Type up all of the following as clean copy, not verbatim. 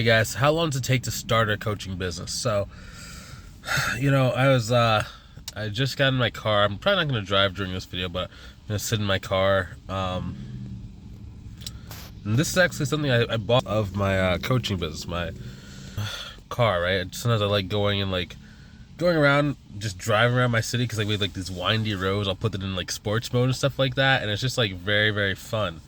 Hey guys, how long does it take to start a coaching business? So, I just got in my car. I'm probably not going to drive during this video, but I'm going to sit in my car. And this is actually something I bought of my coaching business, my car, right? Sometimes I like going around, just driving around my city because we have like these windy roads. I'll put it in like sports mode and stuff like that, and it's just like very, very fun.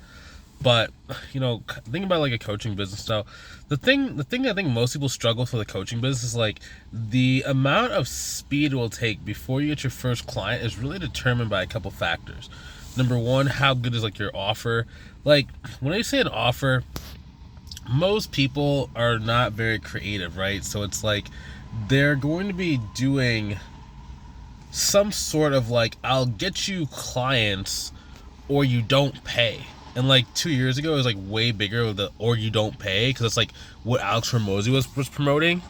But thinking about like a coaching business. So the thing I think most people struggle for the coaching business is like the amount of speed it will take before you get your first client is really determined by a couple factors. Number one, how good is like your offer? Like when I say an offer, most people are not very creative, right? So it's like they're going to be doing some sort of like, I'll get you clients or you don't pay. And like 2 years ago, it was like way bigger with the or you don't pay, because it's like what Alex Hormozy was promoting.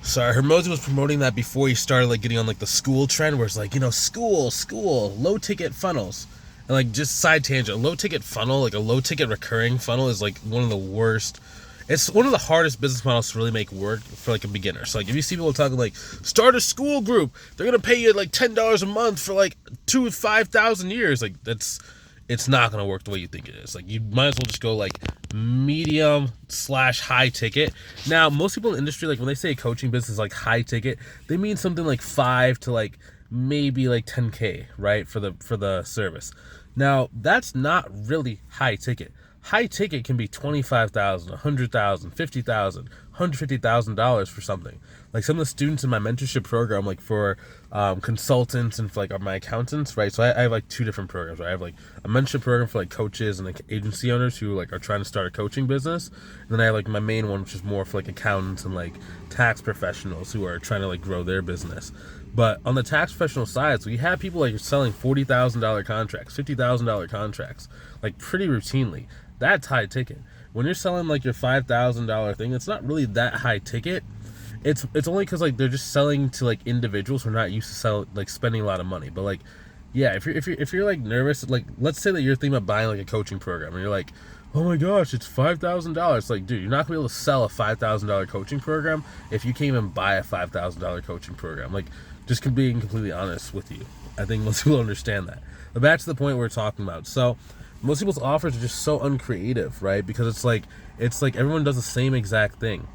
Sorry, Hormozy was promoting that before he started like getting on like the school trend, where it's like, school, low ticket funnels. And like, just side tangent, a low ticket funnel, like a low ticket recurring funnel is like one of the worst. It's one of the hardest business models to really make work for like a beginner. So like if you see people talking like start a school group, they're gonna pay you like $10 a month for like 2 to 5,000 years. Like it's not gonna work the way you think it is. Like you might as well just go like medium/high ticket. Now most people in the industry, like when they say coaching business is like high ticket, they mean something like 5 to like maybe like 10K, right, for the service. Now that's not really high ticket. High ticket can be $25,000, $100,000, $50,000, $150,000 for something. Like some of the students in my mentorship program, like for consultants and for like my accountants, right? So I have like 2 different programs, right? I have like a mentorship program for like coaches and like agency owners who like are trying to start a coaching business. And then I have like my main one, which is more for like accountants and like tax professionals who are trying to like grow their business. But on the tax professional side, so you have people like selling $40,000 contracts, $50,000 contracts, like pretty routinely. That's high ticket. When you're selling like your $5,000 thing, it's not really that high ticket. It's only because like they're just selling to like individuals who are not used to spending a lot of money. But like, yeah, if you're like nervous, like let's say that you're thinking about buying like a coaching program and you're like, oh my gosh, it's $5,000. Like, dude, you're not gonna be able to sell a $5,000 coaching program if you can't even buy a $5,000 coaching program. Like, just being completely honest with you, I think most people understand that. But back to the point we're talking about. So most people's offers are just so uncreative, right? Because it's like everyone does the same exact thing.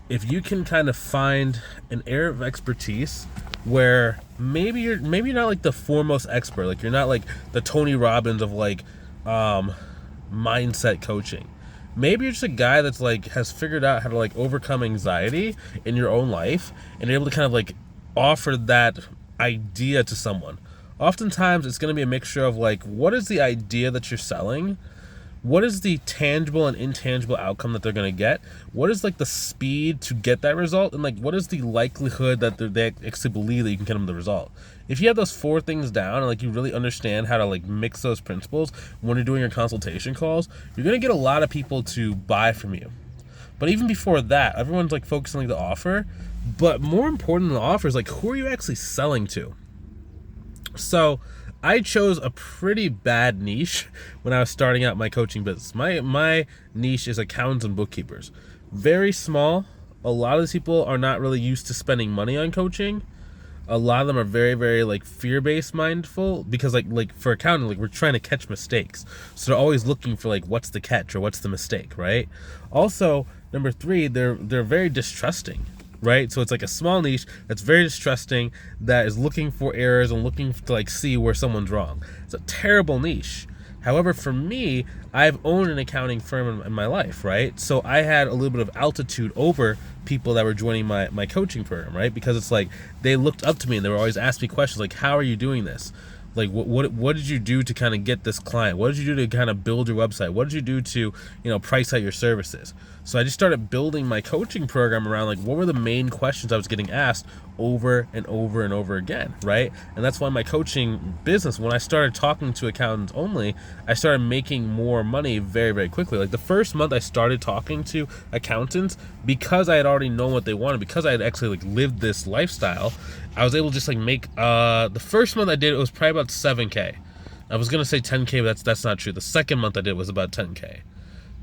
If you can kind of find an area of expertise where maybe you're not like the foremost expert, like you're not like the Tony Robbins of like mindset coaching. Maybe you're just a guy that's like has figured out how to like overcome anxiety in your own life and you're able to kind of like offer that idea to someone. Oftentimes it's going to be a mixture of like, what is the idea that you're selling? What is the tangible and intangible outcome that they're going to get? What is like the speed to get that result? And like, what is the likelihood that they actually believe that you can get them the result? If you have those 4 things down and like you really understand how to like mix those principles when you're doing your consultation calls, you're going to get a lot of people to buy from you. But even before that, everyone's like focusing on like the offer. But more important than the offer is like, who are you actually selling to? So I chose a pretty bad niche when I was starting out my coaching business. My niche is accountants and bookkeepers. Very small. A lot of these people are not really used to spending money on coaching. A lot of them are very, very like fear-based mindful, because like for accounting, like we're trying to catch mistakes. So they're always looking for like, what's the catch or what's the mistake, right? Also, number 3, they're very distrusting. Right? So it's like a small niche that's very distrusting, that is looking for errors and looking to like see where someone's wrong. It's a terrible niche. However, for me, I've owned an accounting firm in my life, right? So I had a little bit of altitude over people that were joining my coaching program, right? Because it's like they looked up to me and they were always asking me questions like, how are you doing this? Like, what did you do to kind of get this client? What did you do to kind of build your website? What did you do to, price out your services? So I just started building my coaching program around like, what were the main questions I was getting asked over and over and over again, right? And that's why my coaching business, when I started talking to accountants only, I started making more money very, very quickly. Like the first month I started talking to accountants, because I had already known what they wanted, because I had actually like lived this lifestyle, I was able to just like make, the first month I did, it was probably about 7K. I was going to say 10K, but that's not true. The second month I did was about 10K.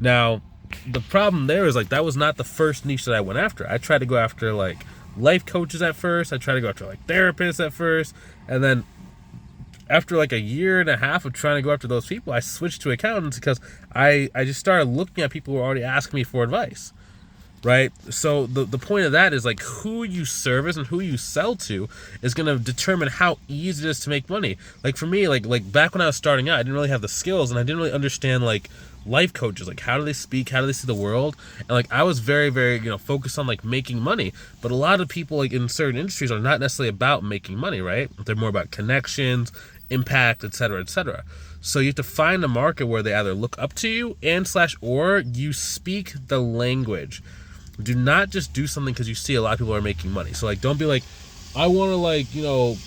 Now, the problem there is like that was not the first niche that I went after. I tried to go after like life coaches at first. I tried to go after like therapists at first, and then after like a year and a half of trying to go after those people, I switched to accountants because I just started looking at people who were already asking me for advice, right? So the point of that is like who you service and who you sell to is going to determine how easy it is to make money. Like for me, like back when I was starting out, I didn't really have the skills and I didn't really understand like life coaches, like how do they speak, how do they see the world, and like I was very, very focused on like making money. But a lot of people like in certain industries are not necessarily about making money, right? They're more about connections, impact, etc., etc. So you have to find a market where they either look up to you or you speak the language. Do not just do something because you see a lot of people are making money. So like don't be like, I want to like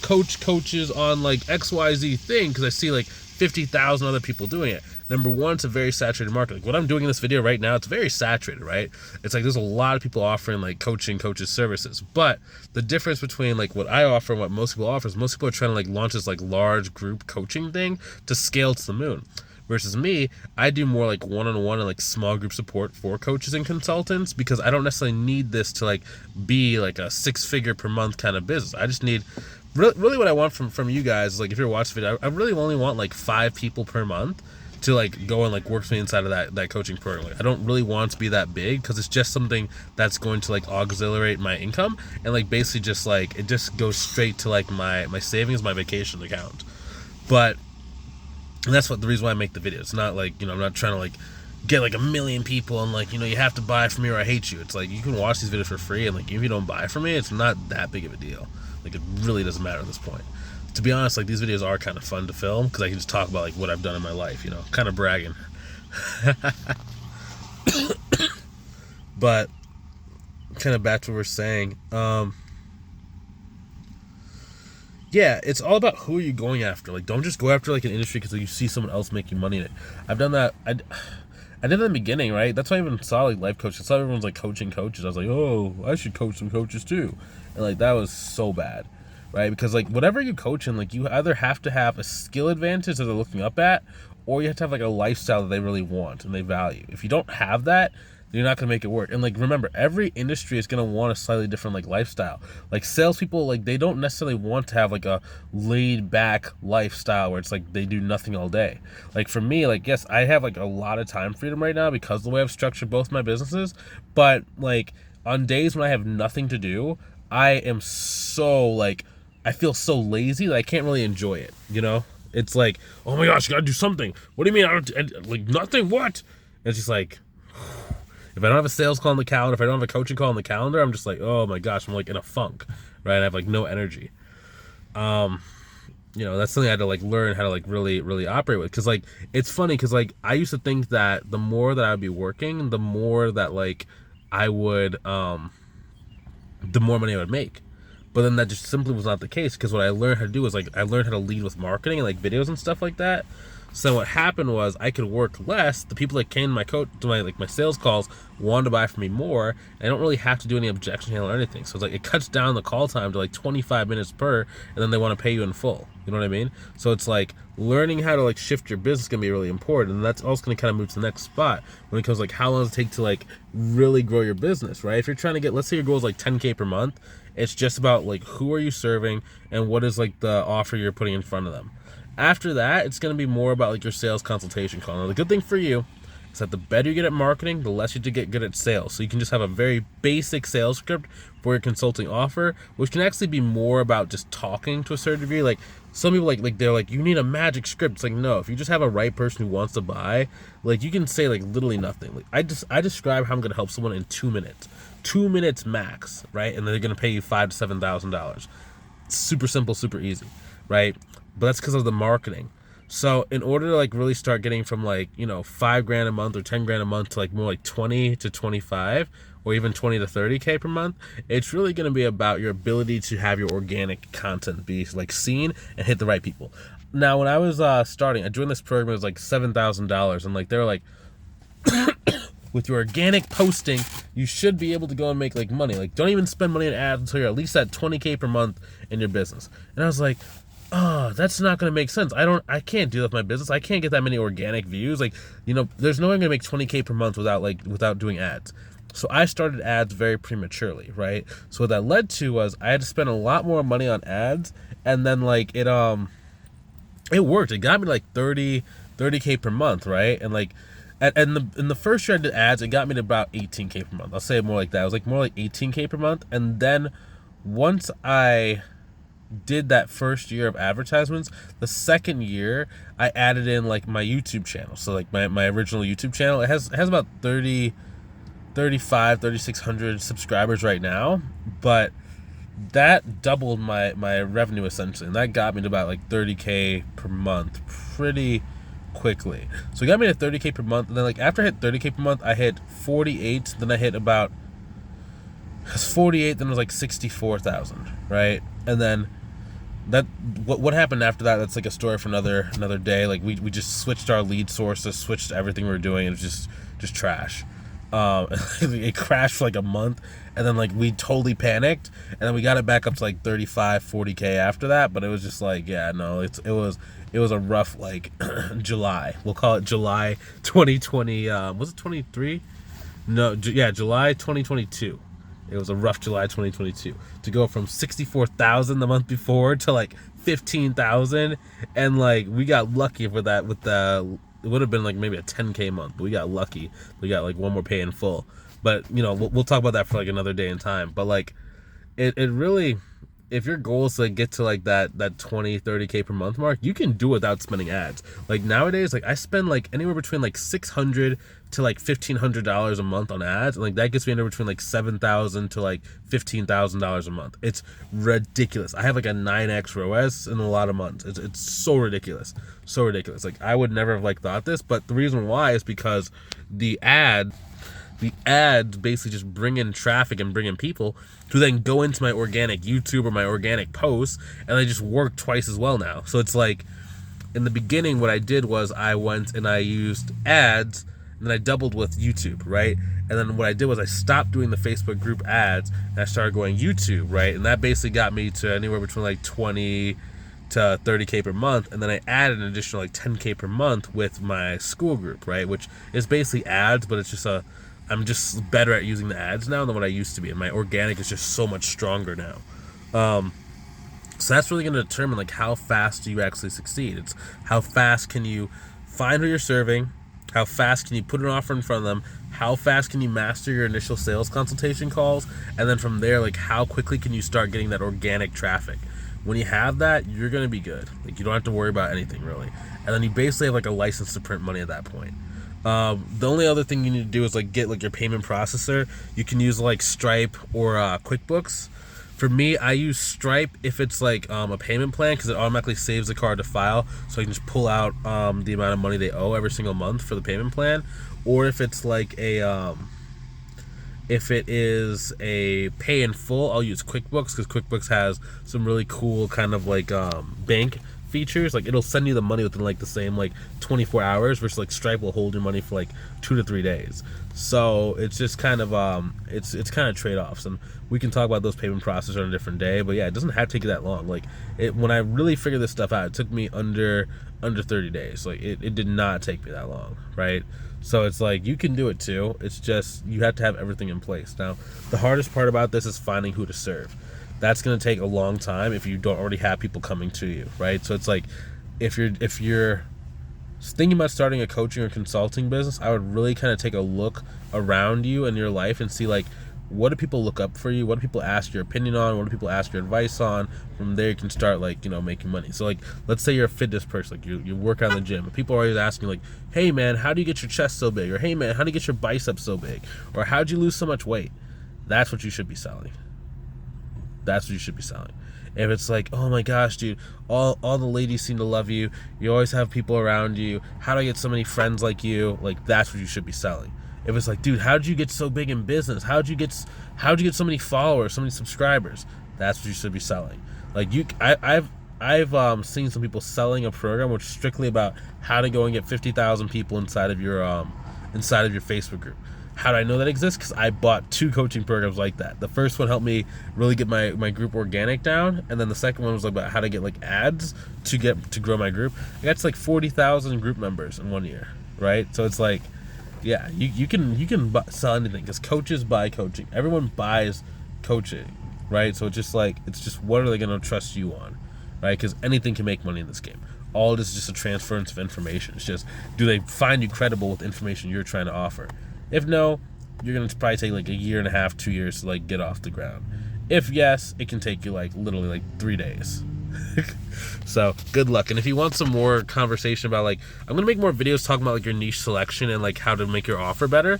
coach coaches on like XYZ thing because I see like 50,000 other people doing it. Number one, it's a very saturated market. Like what I'm doing in this video right now, it's very saturated, right? It's like there's a lot of people offering like coaches services. But the difference between like what I offer and what most people offer is most people are trying to like launch this like large group coaching thing to scale to the moon. Versus me, I do more like one-on-one and like small group support for coaches and consultants because I don't necessarily need this to like be like a 6-figure per month kind of business. I just need really what I want from you guys is like if you're watching the video, I really only want like 5 people per month to like go and like work with me inside of that coaching program. Like I don't really want to be that big because it's just something that's going to like auxiliate my income and like basically just like it just goes straight to like my savings, my vacation account. But that's the reason why I make the video. It's not like I'm not trying to like get like 1 million people and like you have to buy from me or I hate you. It's like you can watch these videos for free and like if you don't buy from me, it's not that big of a deal. Like it really doesn't matter at this point. To be honest, like these videos are kind of fun to film because I can just talk about like what I've done in my life, kind of bragging. But kind of back to what we're saying. Yeah, it's all about who are you going after. Like don't just go after like an industry because you see someone else making money in it. I've done that. I did it in the beginning, right? That's why I even saw like life coaches. I saw everyone's like coaching coaches. I was like, oh, I should coach some coaches too. And like that was so bad. Right? Because like whatever you coach in, like you either have to have a skill advantage that they're looking up at, or you have to have like a lifestyle that they really want and they value. If you don't have that, then you're not gonna make it work. And like remember, every industry is gonna want a slightly different like lifestyle. Like salespeople, like they don't necessarily want to have like a laid back lifestyle where it's like they do nothing all day. Like for me, like yes, I have like a lot of time freedom right now because of the way I've structured both my businesses. But like on days when I have nothing to do, I am so like I feel so lazy that I can't really enjoy it, It's like, oh my gosh, you gotta do something. What do you mean? Like nothing, what? And it's just like, if I don't have a sales call on the calendar, if I don't have a coaching call on the calendar, I'm just like, oh my gosh, I'm like in a funk, right? I have like no energy. That's something I had to like learn how to like really, really operate with. Cause like, it's funny cause like I used to think that the more that I would be working, the more that like I would, the more money I would make. But then that just simply was not the case because what I learned how to do was like I learned how to lead with marketing and like videos and stuff like that. So what happened was I could work less. The people that came to my sales calls wanted to buy from me more. And I don't really have to do any objection handling or anything. So it's like it cuts down the call time to like 25 minutes per, and then they want to pay you in full. You know what I mean? So it's like learning how to like shift your business is gonna be really important. And that's also gonna kind of move to the next spot when it comes like how long does it take to like really grow your business, right? If you're trying to get, let's say your goal is like 10K per month, it's just about like who are you serving and what is like the offer you're putting in front of them. After that, it's going to be more about like your sales consultation call. Now, the good thing for you is that the better you get at marketing, the less you have to get good at sales. So you can just have a very basic sales script for your consulting offer, which can actually be more about just talking to a certain degree. Like some people like they're like, you need a magic script. It's like, no, if you just have a right person who wants to buy, like you can say like literally nothing. Like I describe how I'm going to help someone in 2 minutes. 2 minutes max, right? And they're going to pay you $5,000 to $7,000. Super simple, super easy, right? But that's because of the marketing. So in order to like really start getting from like, $5,000 a month or $10,000 a month to like more like 20 to 25 or even 20 to 30K per month, it's really going to be about your ability to have your organic content be like seen and hit the right people. Now, when I was starting, I joined this program, it was like $7,000 and like, they were like, with your organic posting, you should be able to go and make like money. Like don't even spend money on ads until you're at least at 20K per month in your business. And I was like, oh, that's not going to make sense. I can't do that with my business. I can't get that many organic views. Like, there's no way I'm going to make 20K per month without doing ads. So I started ads very prematurely, right? So what that led to was I had to spend a lot more money on ads, and then like it worked. It got me like 30K per month, right? And like in the first year I did ads, it got me to about 18K per month. I'll say it more like that. It was like more like 18K per month. And then once I did that first year of advertisements, the second year I added in like my YouTube channel. So like my original YouTube channel, it has about 3,600 subscribers right now, but that doubled my revenue essentially, and that got me to about like 30K per month pretty quickly. So it got me to 30K per month, and then like after I hit 30K per month, I hit 48, then I hit about 48, then it was like 64,000, right? And then that what happened after that, that's like a story for another day. Like we just switched our lead sources, switched everything we were doing, and it was just trash. It crashed for like a month, and then like we totally panicked, and then we got it back up to like 35-40K after that. But it was just like, yeah, no, it was a rough like July, we'll call it July 2020. Was it 23? No, yeah, July 2022. It was a rough July 2022 to go from 64,000 the month before to like 15,000, and like we got lucky for that with the. It would have been like maybe a 10K month, but we got lucky. We got like one more pay in full. But we'll talk about that for like another day in time. But like it really, if your goal is to like get to like that 20-30K per month mark, you can do it without spending ads. Like nowadays, like I spend like anywhere between like $600 to like $1,500 a month on ads, and like that gets me anywhere between like $7,000 to like $15,000 a month. It's ridiculous. I have like a 9x ROAS in a lot of months. It's so ridiculous, so ridiculous. Like I would never have like thought this, but the reason why is because the ads basically just bring in traffic and bring in people who then go into my organic YouTube or my organic posts, and they just work twice as well now. So it's like in the beginning, what I did was I went and I used ads, and then I doubled with YouTube, right? And then what I did was I stopped doing the Facebook group ads, and I started going YouTube, right? And that basically got me to anywhere between like 20 to 30K per month, and then I added an additional like 10K per month with my school group, right? Which is basically ads, but it's just I'm just better at using the ads now than what I used to be, and my organic is just so much stronger now. So that's really going to determine like how fast do you actually succeed. It's how fast can you find who you're serving, how fast can you put an offer in front of them, how fast can you master your initial sales consultation calls, and then from there, like how quickly can you start getting that organic traffic. When you have that, you're going to be good. Like you don't have to worry about anything really, and then you basically have like a license to print money at that point. The only other thing you need to do is like get like your payment processor. You can use like Stripe or QuickBooks. For me, I use Stripe if it's like a payment plan, because it automatically saves the card to file, so I can just pull out the amount of money they owe every single month for the payment plan. Or if it's like if it is a pay in full, I'll use QuickBooks, because QuickBooks has some really cool kind of like bank features. Like it'll send you the money within like the same like 24 hours, versus like Stripe will hold your money for like 2 to 3 days. So it's just kind of it's kind of trade-offs, and we can talk about those payment processors on a different day. But yeah, it doesn't have to take you that long. Like when I really figured this stuff out, it took me under 30 days. Like it did not take me that long, right? So it's like you can do it too. It's just you have to have everything in place. Now the hardest part about this is finding who to serve. That's going to take a long time if you don't already have people coming to you, right? So it's like if you're thinking about starting a coaching or consulting business, I would really kind of take a look around you and your life and see like, what do people look up for you? What do people ask your opinion on? What do people ask your advice on? From there you can start like, making money. So like, let's say you're a fitness person, like you work out in the gym, and people are always asking like, hey man, how do you get your chest so big? Or hey man, how do you get your biceps so big? Or how'd you lose so much weight? That's what you should be selling. That's what you should be selling. If it's like, oh my gosh, dude, all the ladies seem to love you. You always have people around you. How do I get so many friends like you? Like that's what you should be selling. If it's like, dude, how did you get so big in business? How'd you get so many followers, so many subscribers? That's what you should be selling. Like I've seen some people selling a program which is strictly about how to go and get 50,000 people inside of your Facebook group. How do I know that exists? Because I bought 2 coaching programs like that. The first one helped me really get my group organic down, and then the second one was about how to get like ads to grow my group. I got to like 40,000 group members in 1 year, right? So it's like, yeah, you can sell anything because coaches buy coaching. Everyone buys coaching, right? So it's just what are they going to trust you on, right? Because anything can make money in this game. All it is just a transference of information. It's just, do they find you credible with information you're trying to offer? If no, you're going to probably take like 1.5 years, 2 years to like get off the ground. If yes, it can take you like literally like 3 days. So good luck. And if you want some more conversation about like, I'm gonna make more videos talking about like your niche selection and like how to make your offer better,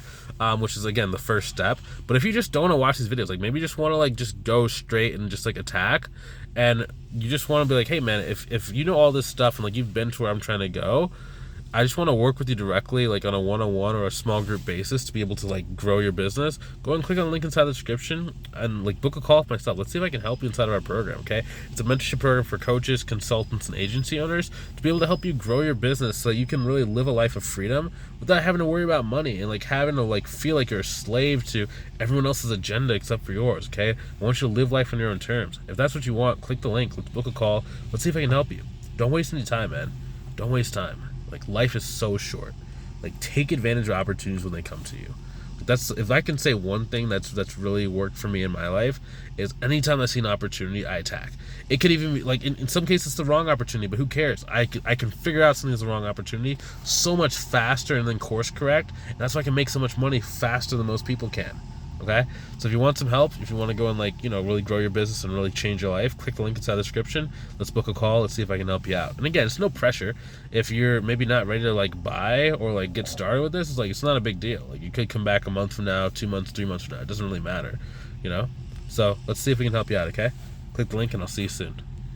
which is again the first step. But if you just don't want to watch these videos, like maybe you just want to like just go straight and just like attack, and you just want to be like, hey man, if you know all this stuff and like you've been to where I'm trying to go, I just want to work with you directly, like on a one-on-one or a small group basis to be able to like grow your business. Go and click on the link inside the description and like book a call with myself. Let's see if I can help you inside of our program, okay? It's a mentorship program for coaches, consultants, and agency owners to be able to help you grow your business so you can really live a life of freedom without having to worry about money and like having to like feel like you're a slave to everyone else's agenda except for yours, okay? I want you to live life on your own terms. If that's what you want, click the link. Let's book a call. Let's see if I can help you. Don't waste any time, man. Don't waste time. Like, life is so short. Like, take advantage of opportunities when they come to you. That's, if I can say one thing that's really worked for me in my life, is anytime I see an opportunity, I attack. It could even be like in some cases it's the wrong opportunity, but who cares? I can figure out something's the wrong opportunity so much faster and then course correct, and that's why I can make so much money faster than most people can. Okay, so if you want some help, if you want to go and like, you know, really grow your business and really change your life, click the link inside the description. Let's book a call. Let's see if I can help you out. And again, it's no pressure. If you're maybe not ready to like buy or like get started with this, it's not a big deal. Like, you could come back a month from now, 2 months, 3 months from now. It doesn't really matter, you know. So let's see if we can help you out. Okay, click the link and I'll see you soon.